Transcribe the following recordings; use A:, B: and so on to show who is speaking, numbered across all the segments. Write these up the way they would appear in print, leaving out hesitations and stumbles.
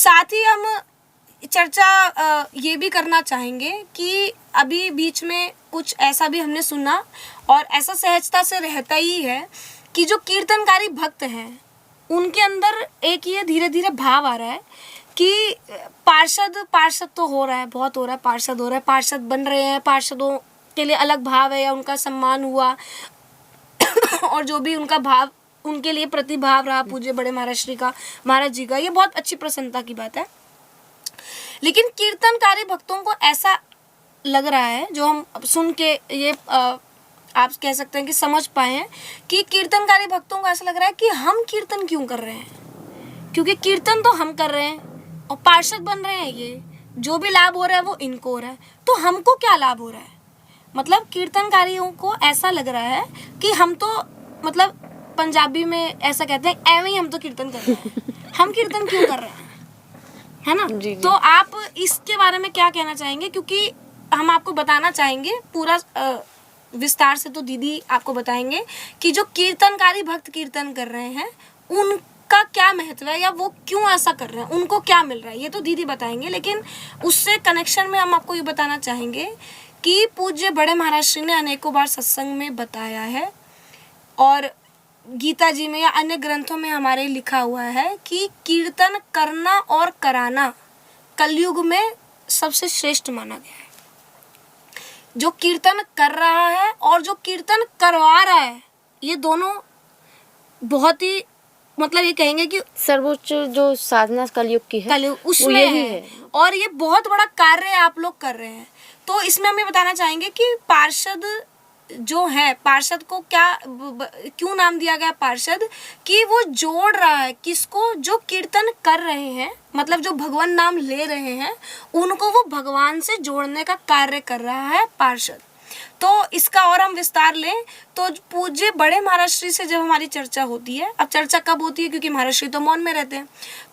A: साथ ही हम चर्चा ये भी करना चाहेंगे कि अभी बीच में कुछ ऐसा भी हमने सुना और ऐसा सहजता से रहता ही है कि जो कीर्तनकारी भक्त हैं उनके अंदर एक ये धीरे धीरे भाव आ रहा है कि पार्षद तो हो रहा है, बहुत हो रहा है, पार्षद हो रहा है, पार्षद बन रहे हैं, पार्षदों के लिए अलग भाव है या उनका सम्मान हुआ और जो भी उनका भाव उनके लिए प्रतिभाव रहा पूज्य बड़े महाराज जी का, ये बहुत अच्छी प्रसन्नता की बात है। लेकिन कीर्तनकारी भक्तों को ऐसा लग रहा है, जो हम सुन के ये आप कह सकते हैं कि समझ पाए हैं, कि कीर्तनकारी भक्तों को ऐसा लग रहा है कि हम कीर्तन क्यों कर रहे हैं, क्योंकि कीर्तन तो हम कर रहे हैं और पार्षद बन रहे हैं, ये जो भी लाभ हो रहा है वो इनको हो रहा है, तो हमको क्या लाभ हो रहा है। मतलब कीर्तनकारियों को ऐसा लग रहा है कि हम तो, मतलब पंजाबी में ऐसा कहते हैं, एवं ही हम तो कीर्तन कर रहे हैं, हम कीर्तन क्यों कर रहे हैं, है ना। जी। तो आप इसके बारे में क्या कहना चाहेंगे, क्योंकि हम आपको बताना चाहेंगे पूरा विस्तार से, तो दीदी आपको बताएंगे कि जो कीर्तनकारी भक्त कीर्तन कर रहे हैं उनका क्या महत्व है या वो क्यों ऐसा कर रहे हैं, उनको क्या मिल रहा है, ये तो दीदी बताएंगे। लेकिन उससे कनेक्शन में हम आपको ये बताना चाहेंगे कि पूज्य बड़े महाराज श्री ने अनेकों बार सत्संग में बताया है और गीता जी में या अन्य ग्रंथों में हमारे लिखा हुआ है कि कीर्तन करना और कराना कलयुग में सबसे श्रेष्ठ माना गया है। जो कीर्तन कर रहा है और जो कीर्तन करवा रहा है, ये दोनों बहुत ही, मतलब ये कहेंगे कि
B: सर्वोच्च जो साधना कलयुग की है,
A: कलयुग उसमें है और ये बहुत बड़ा कार्य आप लोग कर रहे हैं। तो इसमें हम ये बताना चाहेंगे कि पार्षद जो है, पार्षद को क्यों नाम दिया गया पार्षद, कि वो जोड़ रहा है किसको, जो कीर्तन कर रहे हैं, मतलब जो भगवान नाम ले रहे हैं उनको वो भगवान से जोड़ने का कार्य कर रहा है पार्षद। तो इसका और हम विस्तार लें तो पूज्य बड़े महाराज श्री से जब हमारी चर्चा होती है, अब चर्चा कब होती है, क्योंकि महाराज श्री तो मौन में रहते हैं,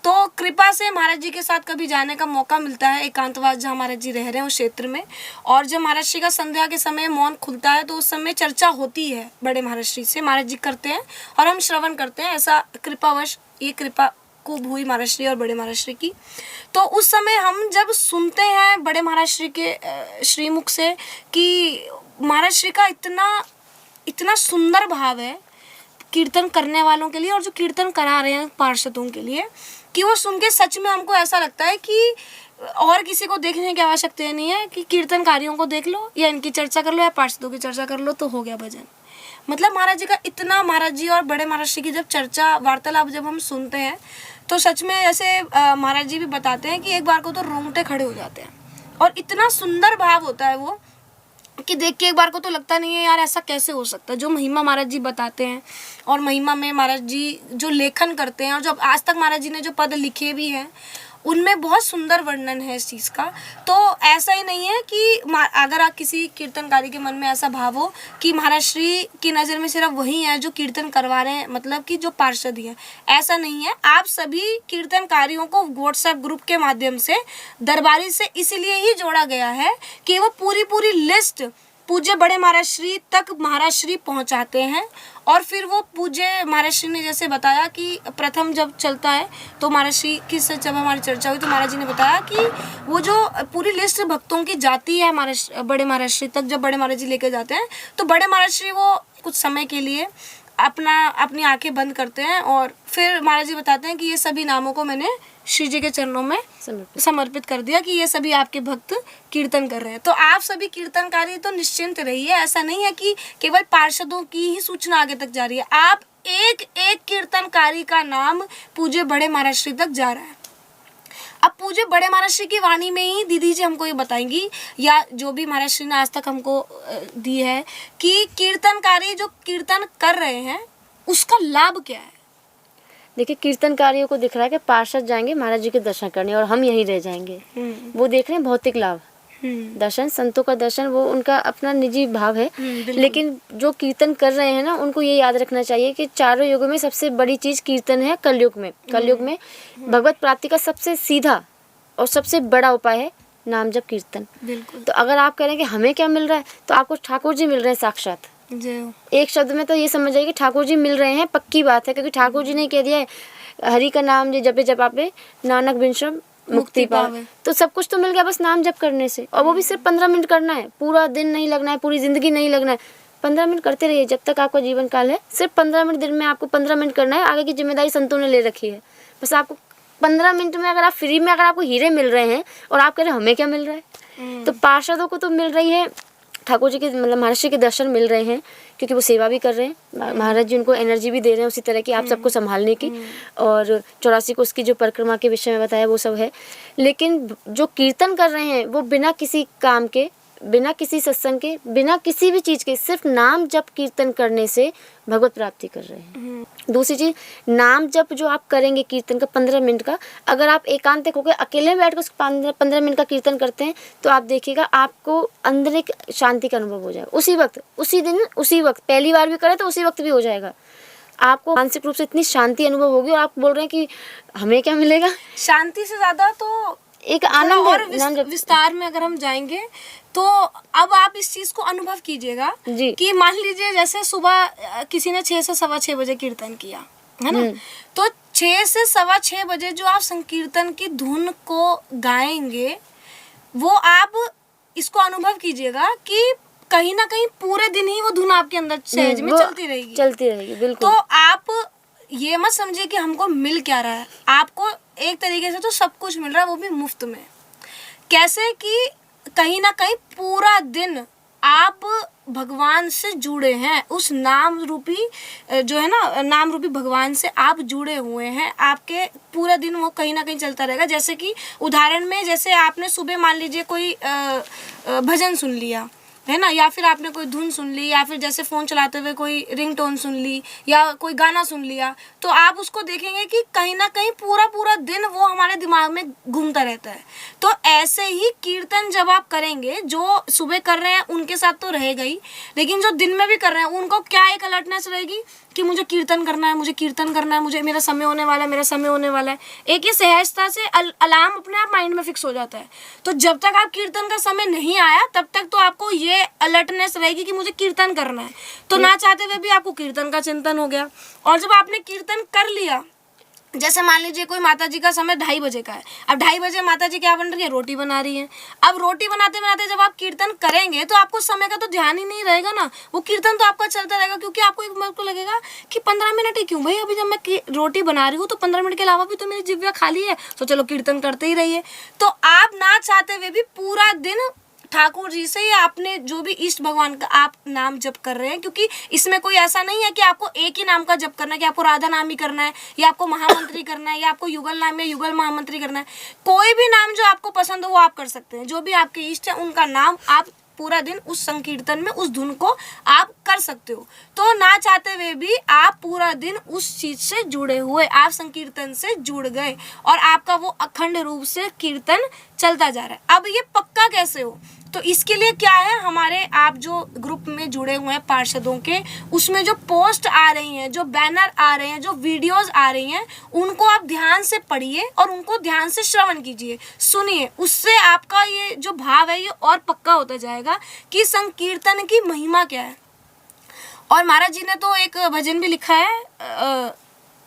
A: तो कृपा से महाराज जी के साथ कभी जाने का मौका मिलता है एकांतवास जहाँ महाराज जी रह रहे हैं उस क्षेत्र में, और जब महाराज श्री का संध्या के समय मौन खुलता है तो उस समय चर्चा होती है बड़े महाराज श्री से, महाराज जी करते हैं और हम श्रवण करते हैं। ऐसा कृपावश, ये कृपा खूब हुई महाराज श्री और बड़े महाराज श्री की। तो उस समय हम जब सुनते हैं बड़े महाराज श्री के श्रीमुख से कि महाराज श्री का इतना सुंदर भाव है कीर्तन करने वालों के लिए और जो कीर्तन करा रहे हैं पार्षदों के लिए, कि वो सुन के सच में हमको ऐसा लगता है कि और किसी को देखने की आवश्यकता नहीं है, कि कीर्तनकारियों को देख लो या इनकी चर्चा कर लो या पार्षदों की चर्चा कर लो तो हो गया भजन। मतलब महाराज जी का इतना, महाराज जी और बड़े महाराज जी की जब चर्चा वार्तालाप जब हम सुनते हैं तो सच में जैसे महाराज जी भी बताते हैं कि एक बार को तो रोंगटे खड़े हो जाते हैं और इतना सुंदर भाव होता है वो कि देख के एक बार को तो लगता नहीं है यार ऐसा कैसे हो सकता है। जो महिमा महाराज जी बताते हैं और महिमा में महाराज जी जो लेखन करते हैं और जो आज तक महाराज जी ने जो पद लिखे भी हैं उनमें बहुत सुंदर वर्णन है इस चीज़ का। तो ऐसा ही नहीं है कि अगर आप किसी कीर्तनकारी के मन में ऐसा भाव हो कि महाराज श्री की नज़र में सिर्फ वही है जो कीर्तन करवा रहे हैं, मतलब कि जो पार्षद ही है, ऐसा नहीं है। आप सभी कीर्तनकारियों को व्हाट्सएप ग्रुप के माध्यम से दरबारी से इसीलिए ही जोड़ा गया है कि वो पूरी लिस्ट पूज्य बड़े महाराज श्री तक महाराज श्री पहुंचाते हैं और फिर वो पूज्य महाराज श्री ने जैसे बताया कि प्रथम जब चलता है तो महाराज श्री की से जब हमारी चर्चा हुई तो महाराज जी ने बताया कि वो जो पूरी लिस्ट भक्तों की जाती है बड़े महाराज श्री तक, जब बड़े महाराज जी लेके जाते हैं तो बड़े महाराज श्री वो कुछ समय के लिए अपनी आंखें बंद करते हैं और फिर महाराज जी बताते हैं कि ये सभी नामों को मैंने श्री जी के चरणों में समर्पित कर दिया कि ये सभी आपके भक्त कीर्तन कर रहे हैं। तो आप सभी कीर्तनकारी तो निश्चिंत रहिए, ऐसा नहीं है कि केवल पार्षदों की ही सूचना आगे तक जा रही है, आप एक कीर्तनकारी का नाम पूज्य बड़े महाराज श्री तक जा रहा है। अब पूज्य बड़े महाराज श्री की वाणी में ही दीदी जी हमको ये बताएंगी या जो भी महाराज श्री ने आज तक हमको दी है कि कीर्तनकारी जो कीर्तन कर रहे हैं उसका लाभ क्या है।
B: देखिए, कीर्तनकारियों को दिख रहा है कि पार्षद जाएंगे महाराज जी के दर्शन करने और हम यहीं रह जाएंगे। वो देख रहे हैं भौतिक लाभ, दर्शन, संतों का दर्शन, वो उनका अपना निजी भाव है। लेकिन जो कीर्तन कर रहे हैं ना, उनको ये याद रखना चाहिए कि चारों युगों में सबसे बड़ी चीज़ कीर्तन है। कलयुग में भगवत प्राप्ति का सबसे सीधा और सबसे बड़ा उपाय है नाम जप कीर्तन। तो अगर आप कह रहे हैं कि हमें क्या मिल रहा है, तो आपको ठाकुर जी मिल रहे हैं साक्षात। एक शब्द में तो ये समझ जाइए कि ठाकुर जी मिल रहे हैं, पक्की बात है, क्योंकि ठाकुर जी ने कह दिया है हरि का नाम जे जपे जपापे नानक बिन श्रम मुक्ति पावे। तो सब कुछ तो मिल गया बस नाम जप करने से, और वो भी सिर्फ 15 मिनट करना है, पूरा दिन नहीं लगना है, पूरी जिंदगी नहीं लगना है। 15 मिनट करते रहिए जब तक आपका जीवन काल है। सिर्फ 15 मिनट दिन में आपको 15 मिनट करना है, आगे की जिम्मेदारी संतों ने ले रखी है। बस आपको 15 मिनट में अगर आप फ्री में अगर आपको हीरे मिल रहे हैं और आप कह रहे हैं हमें क्या मिल रहा है, तो पार्षदों को तो मिल रही है, ठाकुर जी के मतलब महाराज जी के दर्शन मिल रहे हैं, क्योंकि वो सेवा भी कर रहे हैं। महाराज जी उनको एनर्जी भी दे रहे हैं उसी तरह की आप सबको संभालने की। और 84 को उसकी जो परिक्रमा के विषय में बताया वो सब है। लेकिन जो कीर्तन कर रहे हैं वो बिना किसी काम के, बिना किसी सत्संग के, बिना किसी भी चीज़ के, सिर्फ नाम जप कीर्तन करने से भगवत प्राप्ति कर रहे हैं। दूसरी चीज़, नाम जप जो आप करेंगे कीर्तन का 15 मिनट का, अगर आप एकांतिक होकर अकेले में बैठ कर 15 मिनट का कीर्तन करते हैं तो आप देखिएगा आपको अंदर एक शांति का अनुभव हो जाएगा। उसी वक्त, उसी दिन, उसी वक्त, पहली बार भी करें तो उसी वक्त भी हो जाएगा। आपको मानसिक रूप से इतनी शांति अनुभव होगी, और आप बोल रहे हैं कि हमें क्या मिलेगा।
A: शांति से ज्यादा तो
B: एक आनंद
A: और
B: है।
A: विस्तार में अगर हम जाएंगे तो अब आप इस चीज को अनुभव कीजिएगा
B: जी।
A: कि मान लीजिए जैसे सुबह किसी ने 6 से 6:15 बजे कीर्तन किया है ना, तो 6 से 6:15 बजे जो आप संकीर्तन की धुन को गाएंगे वो आप इसको अनुभव कीजिएगा कि कहीं ना कहीं पूरे दिन ही वो धुन आपके अंदर सहज में चलती रहेगी।
B: बिल्कुल।
A: तो आप ये मत समझिए कि हमको मिल क्या रहा है, आपको एक तरीके से तो सब कुछ मिल रहा है, वो भी मुफ्त में। कैसे कि कहीं ना कहीं पूरा दिन आप भगवान से जुड़े हैं, उस नाम रूपी जो है ना, नाम रूपी भगवान से आप जुड़े हुए हैं। आपके पूरा दिन वो कहीं ना कहीं चलता रहेगा। जैसे कि उदाहरण में, जैसे आपने सुबह मान लीजिए कोई भजन सुन लिया है ना, या फिर आपने कोई धुन सुन ली, या फिर जैसे फ़ोन चलाते हुए कोई रिंगटोन सुन ली या कोई गाना सुन लिया, तो आप उसको देखेंगे कि कहीं ना कहीं पूरा दिन वो हमारे दिमाग में घूमता रहता है। तो ऐसे ही कीर्तन जब आप करेंगे, जो सुबह कर रहे हैं उनके साथ तो रहेगा ही, लेकिन जो दिन में भी कर रहे हैं उनको क्या एक अलर्टनेस रहेगी कि मुझे कीर्तन करना है, मुझे कीर्तन करना है, मुझे मेरा समय होने वाला है, मेरा समय होने वाला है। एक ये सहजता से अलार्म अपने आप माइंड में फिक्स हो जाता है। तो जब तक आप कीर्तन का समय नहीं आया तब तक तो आपको ये अलर्टनेस रहेगी कि मुझे कीर्तन करना है। तो ना चाहते हुए भी आपको कीर्तन का चिंतन हो गया। और जब आपने कीर्तन कर लिया, जैसे मान लीजिए कोई माता जी का समय 2:30 बजे का है, अब 2:30 बजे माता जी क्या बन रही है, रोटी बना रही है। अब रोटी बनाते बनाते जब आप कीर्तन करेंगे तो आपको समय का तो ध्यान ही नहीं रहेगा ना, वो कीर्तन तो आपका चलता रहेगा, क्योंकि आपको एक मिनट को लगेगा कि 15 मिनट ही क्यों भाई, अभी जब मैं रोटी बना रही हूँ तो 15 मिनट के अलावा भी तो मेरी जिह्वा खाली है, तो चलो कीर्तन करते ही रहिए। तो आप ना चाहते हुए भी पूरा दिन ठाकुर जी से या अपने जो भी इष्ट भगवान का आप नाम जप कर रहे हैं, क्योंकि इसमें कोई ऐसा नहीं है कि आपको एक ही नाम का जप करना है, कि आपको राधा नाम ही करना है, या आपको महामंत्री करना है, या आपको युगल नाम या युगल महामंत्री करना है। कोई भी नाम जो आपको पसंद हो वो आप कर सकते हैं। जो भी आपके इष्ट है उनका नाम आप पूरा दिन उस संकीर्तन में उस धुन को आप कर सकते हो। तो ना चाहते हुए भी आप पूरा दिन उस चीज से जुड़े हुए, आप संकीर्तन से जुड़ गए और आपका वो अखंड रूप से कीर्तन चलता जा रहा है। अब ये पक्का कैसे हो, तो इसके लिए क्या है, हमारे आप जो ग्रुप में जुड़े हुए हैं पार्षदों के, उसमें जो पोस्ट आ रही हैं, जो बैनर आ रहे हैं, जो वीडियोस आ रही हैं, उनको आप ध्यान से पढ़िए और उनको ध्यान से श्रवण कीजिए, सुनिए। उससे आपका ये जो भाव है ये और पक्का होता जाएगा कि संकीर्तन की महिमा क्या है। और महाराज जी ने तो एक भजन भी लिखा है,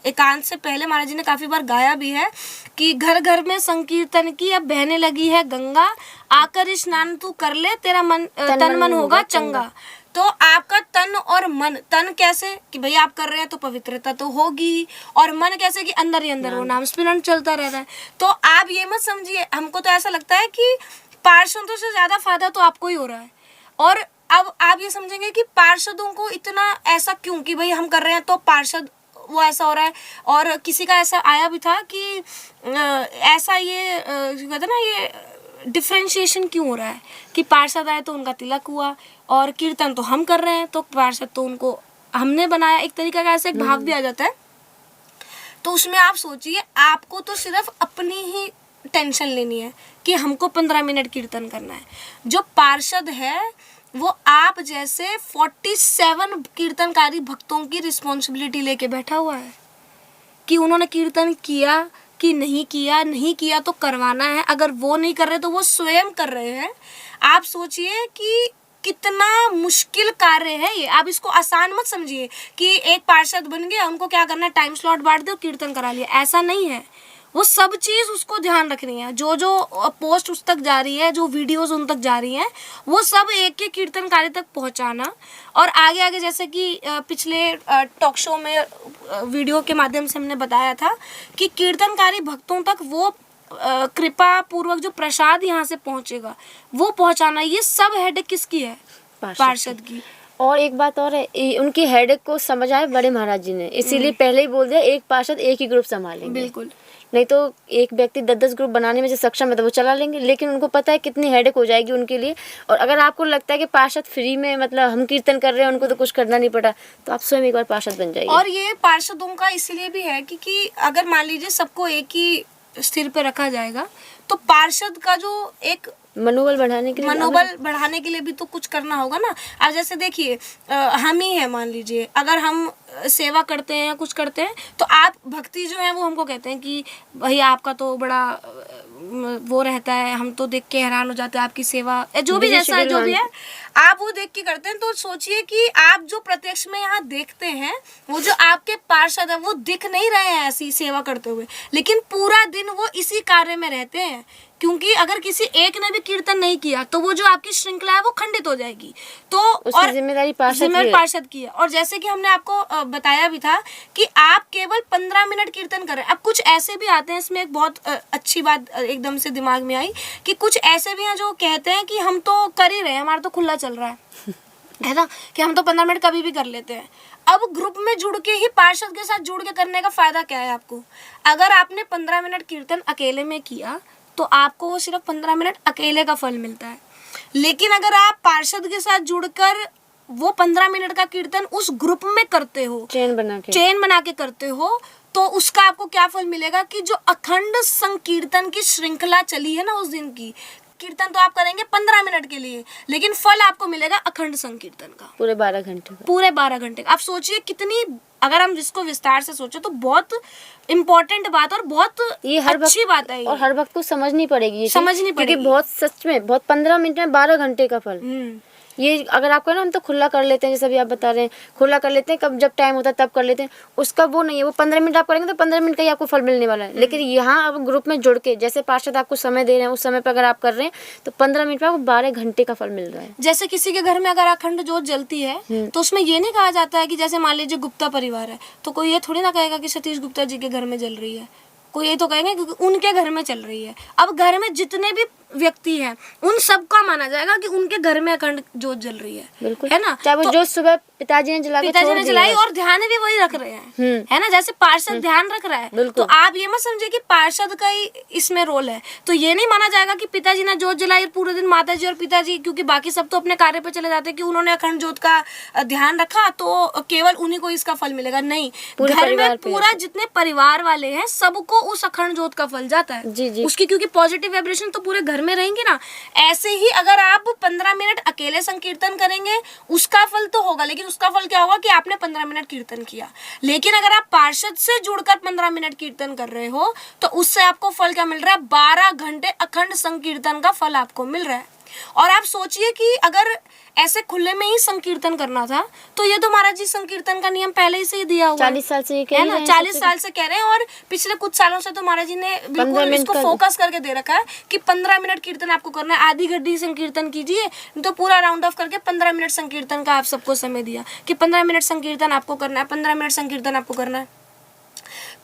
A: एकांत से पहले महाराज जी ने काफी बार गाया भी है कि घर घर में संकीर्तन की अब बहने लगी है गंगा, आकर स्नान तू कर ले, तेरा मन तन मन होगा चंगा। तो आपका तन और मन, तन कैसे कि भाई आप कर रहे हैं तो पवित्रता तो होगी, और मन कैसे कि अंदर ही अंदर वो नाम स्मरण चलता रहता है। तो आप ये मत समझिए, हमको तो ऐसा लगता है कि पार्षदों से ज्यादा फायदा तो आपको ही हो रहा है। और अब आप ये समझेंगे कि पार्षदों को इतना ऐसा क्यों कि भाई हम कर रहे हैं तो पार्षद वो ऐसा हो रहा है। और किसी का ऐसा आया भी था कि ऐसा ये कहते ना, ये डिफ्रेंशिएशन क्यों हो रहा है कि पार्षद आए तो उनका तिलक हुआ और कीर्तन तो हम कर रहे हैं तो पार्षद तो उनको हमने बनाया। एक तरीका का ऐसा एक भाव भी आ जाता है। तो उसमें आप सोचिए, आपको तो सिर्फ अपनी ही टेंशन लेनी है कि हमको 15 मिनट कीर्तन करना है। जो पार्षद है वो आप जैसे 47 कीर्तनकारी भक्तों की रिस्पॉन्सिबिलिटी लेके बैठा हुआ है कि उन्होंने कीर्तन किया कि नहीं किया, नहीं किया तो करवाना है। अगर वो नहीं कर रहे तो वो स्वयं कर रहे हैं। आप सोचिए कि कितना मुश्किल कार्य है ये। आप इसको आसान मत समझिए कि एक पार्षद बन गया, उनको क्या करना है, टाइम स्लॉट बांट दो, कीर्तन करा लिया, ऐसा नहीं है। वो सब चीज़ उसको ध्यान रखनी है, जो जो पोस्ट उस तक जा रही है, जो वीडियोस उन तक जा रही हैं, वो सब एक एक कीर्तनकारी तक पहुंचाना। और आगे आगे जैसे कि पिछले टॉक शो में वीडियो के माध्यम से हमने बताया था कि कीर्तनकारी भक्तों तक वो कृपा पूर्वक जो प्रसाद यहाँ से पहुँचेगा वो पहुँचाना, ये सब हेडेक किसकी है, पार्षद की।
B: और एक बात और है, उनकी हेडेक को समझाए बड़े महाराज जी ने, इसीलिए पहले ही बोल दिया एक पार्षद एक ही ग्रुप संभालेंगे।
A: बिल्कुल,
B: नहीं तो एक व्यक्ति 10-10 ग्रुप बनाने में जो सक्षम है तो वो चला लेंगे, लेकिन उनको पता है कितनी हेडेक हो जाएगी उनके लिए। और अगर आपको लगता है कि पार्षद फ्री में, मतलब हम कीर्तन कर रहे हैं, उनको तो कुछ करना नहीं पड़ा, तो आप स्वयं एक बार पार्षद बन जाइए।
A: और ये पार्षदों का इसलिए भी है कि अगर मान लीजिए सबको एक ही स्थिर पे रखा जाएगा तो पार्षद का जो एक
B: मनोबल बढ़ाने के लिए
A: भी तो कुछ करना होगा ना। अब जैसे देखिए हम ही है, मान लीजिए अगर हम सेवा करते हैं या कुछ करते हैं तो आप भक्ति जो है वो हमको कहते हैं कि भाई आपका तो बड़ा वो रहता है, हम तो देख के हैरान हो जाते हैं आपकी सेवा, जो भी जैसा जो भी है आप वो देख के करते हैं। तो सोचिए कि आप जो प्रत्यक्ष में यहाँ देखते हैं, वो जो आपके पार्षद है वो दिख नहीं रहे हैं ऐसी सेवा करते हुए, लेकिन पूरा दिन वो इसी कार्य में रहते हैं। क्योंकि अगर किसी एक ने भी कीर्तन नहीं किया तो वो जो आपकी श्रृंखला है वो खंडित हो जाएगी। तो और
B: जिम्मेदारी
A: पार्षद की है। और जैसे कि हमने आपको बताया भी था कि आप केवल 15 मिनट कीर्तन करें। अब कुछ ऐसे भी आते हैं, इसमें एक बहुत अच्छी बात एकदम से दिमाग में आई कि कुछ ऐसे भी हैं जो कहते हैं कि हम तो कर ही रहे हैं, हमारा तो खुला चल रहा है ना, कि हम तो 15 मिनट कभी भी कर लेते हैं। अब ग्रुप में जुड़ के ही, पार्षद के साथ जुड़ के करने का फायदा क्या है आपको? अगर आपने 15 मिनट कीर्तन अकेले में किया तो आपको वो सिर्फ 15 मिनट अकेले का फल मिलता है। लेकिन अगर आप पार्षद के साथ जुड़कर वो 15 मिनट का कीर्तन उस ग्रुप में करते हो, चेन बना के करते हो, तो उसका आपको क्या फल मिलेगा कि जो अखंड संकीर्तन की श्रृंखला चली है ना उस दिन की, कीर्तन तो आप करेंगे 15 मिनट के लिए, लेकिन फल आपको मिलेगा अखंड संकीर्तन का
B: पूरे 12 घंटे
A: आप सोचिए कितनी, अगर हम जिसको विस्तार से सोचे तो बहुत इम्पोर्टेंट बात और बहुत अच्छी बात है।
B: और हर वक्त को समझनी पड़ेगी
A: क्योंकि
B: बहुत सच में बहुत 15 मिनट में 12 घंटे का फल। ये अगर आपको ना, हम तो खुला कर लेते हैं, जैसे अभी आप बता रहे हैं खुला कर लेते हैं, कब जब टाइम होता है तब कर लेते हैं, उसका वो नहीं है। वो 15 मिनट आप करेंगे तो 15 मिनट का ही आपको फल मिलने वाला है। लेकिन यहाँ आप ग्रुप में जुड़ के, जैसे पार्षद आपको समय दे रहे हैं, उस समय पर अगर आप कर रहे हैं तो 15 मिनट में आपको 12 घंटे का फल मिल रहा है।
A: जैसे किसी के घर में अगर अखंड जोत जलती है तो उसमें ये नहीं कहा जाता है कि जैसे मान लीजिए गुप्ता परिवार है तो कोई ये थोड़ी ना कहेगा कि सतीश गुप्ता जी के घर में जल रही है, कोई ये तो कहेंगे क्योंकि उनके घर में चल रही है। अब घर में जितने भी व्यक्ति हैं उन सबका माना जाएगा कि उनके घर में अखंड जोत जल रही है,
B: बिल्कुल
A: है ना।
B: चाहे वो जोत सुबह पिताजी ने
A: जलाई और ध्यान भी वही रख रहे हैं, है ना, जैसे पार्षद ध्यान रख रहा है। तो आप ये मत समझिए कि पार्षद का ही इसमें रोल है। तो ये नहीं माना जाएगा कि पिताजी ने जोत जलाई पूरे दिन माता जी और पिताजी, क्योंकि बाकी सब तो अपने कार्य पे चले जाते हैं, कि उन्होंने अखंड जोत का ध्यान रखा तो केवल उन्हीं को इसका फल मिलेगा। नहीं, घर में पूरा जितने परिवार वाले हैं सबको उस अखंड जोत का फल जाता है उसकी, क्योंकि पॉजिटिव वाइब्रेशन तो पूरे घर में रहेंगी ना। ऐसे ही अगर आप 15 मिनट अकेले संकीर्तन करेंगे उसका फल तो होगा, लेकिन उसका फल क्या होगा कि आपने 15 मिनट कीर्तन किया। लेकिन अगर आप पार्षद से जुड़कर 15 मिनट कीर्तन कर रहे हो तो उससे आपको फल क्या मिल रहा है? 12 घंटे अखंड संकीर्तन का फल आपको मिल रहा है। और आप सोचिए कि अगर ऐसे खुले में ही संकीर्तन करना था तो ये तो महाराज जी संकीर्तन का नियम पहले ही से ही दिया हुआ
B: 40 साल से
A: है ना, 40 साल से कह रहे हैं। और पिछले कुछ सालों से तो महाराज जी ने बिल्कुल इसको फोकस करके दे रखा है कि 15 मिनट कीर्तन आपको करना है। आधी घंटे संकीर्तन कीजिए तो पूरा राउंड ऑफ करके 15 मिनट संकीर्तन का आप सबको समय दिया कि 15 मिनट संकीर्तन आपको करना है, 15 मिनट संकीर्तन आपको करना है।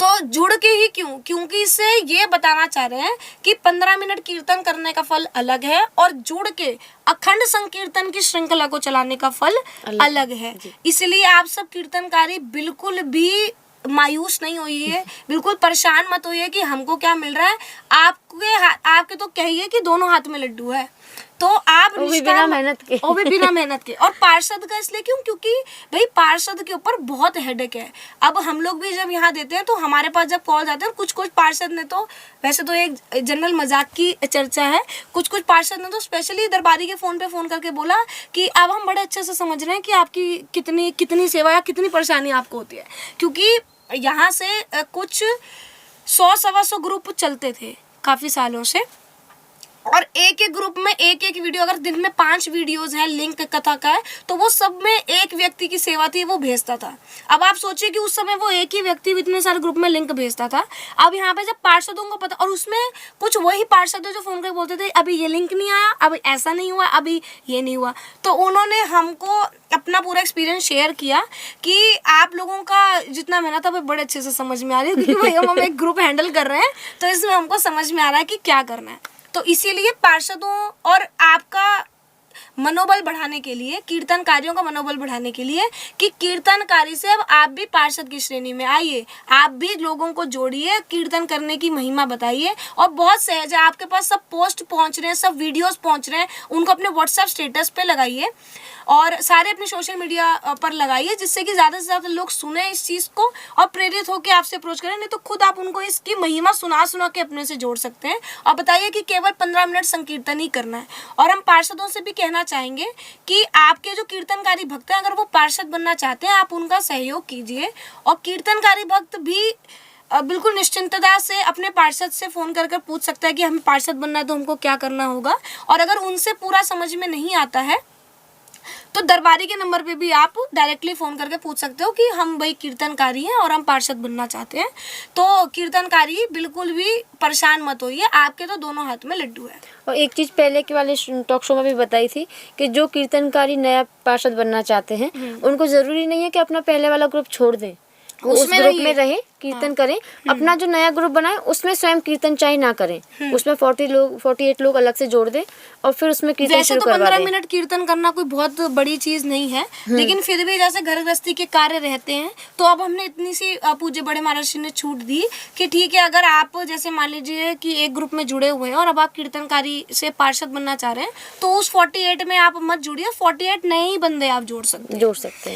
A: तो जुड़ के ही क्यों? क्योंकि इससे ये बताना चाह रहे हैं कि 15 मिनट कीर्तन करने का फल अलग है और जुड़ के अखंड संकीर्तन की श्रृंखला को चलाने का फल अलग है। इसलिए आप सब कीर्तनकारी बिल्कुल भी मायूस नहीं होइए, बिल्कुल परेशान मत होइए कि हमको क्या मिल रहा है। आपके तो कहिए कि दोनों हाथ में लड्डू है, तो आप
B: बिना मेहनत
A: के और पार्षद का इसलिए क्यों? क्योंकि भाई पार्षद के ऊपर बहुत हेडेक है। अब हम लोग भी जब यहाँ देते हैं तो हमारे पास जब कॉल जाते हैं, कुछ पार्षद ने तो, वैसे तो एक जनरल मजाक की चर्चा है, कुछ पार्षद ने तो स्पेशली दरबारी के फोन करके बोला कि अब हम बड़े अच्छे से समझ रहे हैं कि आपकी कितनी सेवा या कितनी परेशानी आपको होती है। क्योंकि यहाँ से कुछ 100-125 ग्रुप चलते थे काफ़ी सालों से, और एक एक ग्रुप में एक एक वीडियो, अगर दिन में 5 वीडियोस हैं लिंक कथा का है, तो वो सब में एक व्यक्ति की सेवा थी, वो भेजता था। अब आप सोचिए कि उस समय वो एक ही व्यक्ति इतने सारे ग्रुप में लिंक भेजता था। अब यहाँ पे जब पार्षदों को पता, और उसमें कुछ वही पार्षद जो फोन करके बोलते थे अभी ये लिंक नहीं आया, अभी ऐसा नहीं हुआ, अभी ये नहीं हुआ, तो उन्होंने हमको अपना पूरा एक्सपीरियंस शेयर किया कि आप लोगों का जितना मेहनत है बड़े अच्छे से समझ में आ रही है, क्योंकि भाई हम एक ग्रुप हैंडल कर रहे हैं, तो इसमें हमको समझ में आ रहा है कि क्या करना है। तो इसीलिए पार्षदों और आपका मनोबल बढ़ाने के लिए, कीर्तनकारियों का मनोबल बढ़ाने के लिए, कि कीर्तनकारी से अब आप भी पार्षद की श्रेणी में आइए, आप भी लोगों को जोड़िए, कीर्तन करने की महिमा बताइए। और बहुत सहज है, आपके पास सब पोस्ट पहुंच रहे हैं, सब वीडियोस पहुंच रहे हैं, उनको अपने व्हाट्सएप स्टेटस पे लगाइए और सारे अपने सोशल मीडिया पर लगाइए, जिससे कि ज़्यादा से ज़्यादा लोग सुने इस चीज़ को और प्रेरित होकर आपसे अप्रोच करें। नहीं तो खुद आप उनको इसकी महिमा सुना सुना के अपने से जोड़ सकते हैं और बताइए कि केवल 15 मिनट संकीर्तन ही करना है। और हम पार्षदों से भी कहना चाहेंगे कि आपके जो कीर्तनकारी भक्त हैं, अगर वो पार्षद बनना चाहते हैं, आप उनका सहयोग कीजिए। और कीर्तनकारी भक्त भी बिल्कुल निश्चिंतता से अपने पार्षद से फ़ोन कर कर पूछ सकता है कि हमें पार्षद बनना है तो हमको क्या करना होगा। और अगर उनसे पूरा समझ में नहीं आता है तो दरबारी के नंबर पे भी आप डायरेक्टली फ़ोन करके पूछ सकते हो कि हम भाई कीर्तनकारी हैं और हम पार्षद बनना चाहते हैं। तो कीर्तनकारी बिल्कुल भी परेशान मत होइए, आपके तो दोनों हाथ में लड्डू है।
B: और एक चीज़ पहले के वाले टॉक शो में भी बताई थी कि जो कीर्तनकारी नया पार्षद बनना चाहते हैं उनको ज़रूरी नहीं है कि अपना पहले वाला ग्रुप छोड़ दें, वो उस ग्रुप में रहे, कीर्तन करें। अपना जो नया ग्रुप बनाए उसमें स्वयं कीर्तन चाहे ना करें, उसमें 48 लोग अलग से जोड़ दें और फिर उसमें कीर्तन शुरू करवा दें।
A: 15 मिनट कीर्तन करना कोई बहुत बड़ी चीज़ नहीं है, लेकिन फिर भी जैसे घर गृहस्थी के कार्य रहते हैं, तो अब हमने इतनी सी पूज्य बड़े महाराज जी ने छूट दी कि ठीक है, अगर आप जैसे मान लीजिए कि एक ग्रुप में जुड़े हुए हैं और अब आप कीर्तनकारी से पार्षद बनना चाह रहे हैं, तो उस 48 में आप मत जुड़िए, 48 नए ही बंदे आप जोड़ सकते हैं।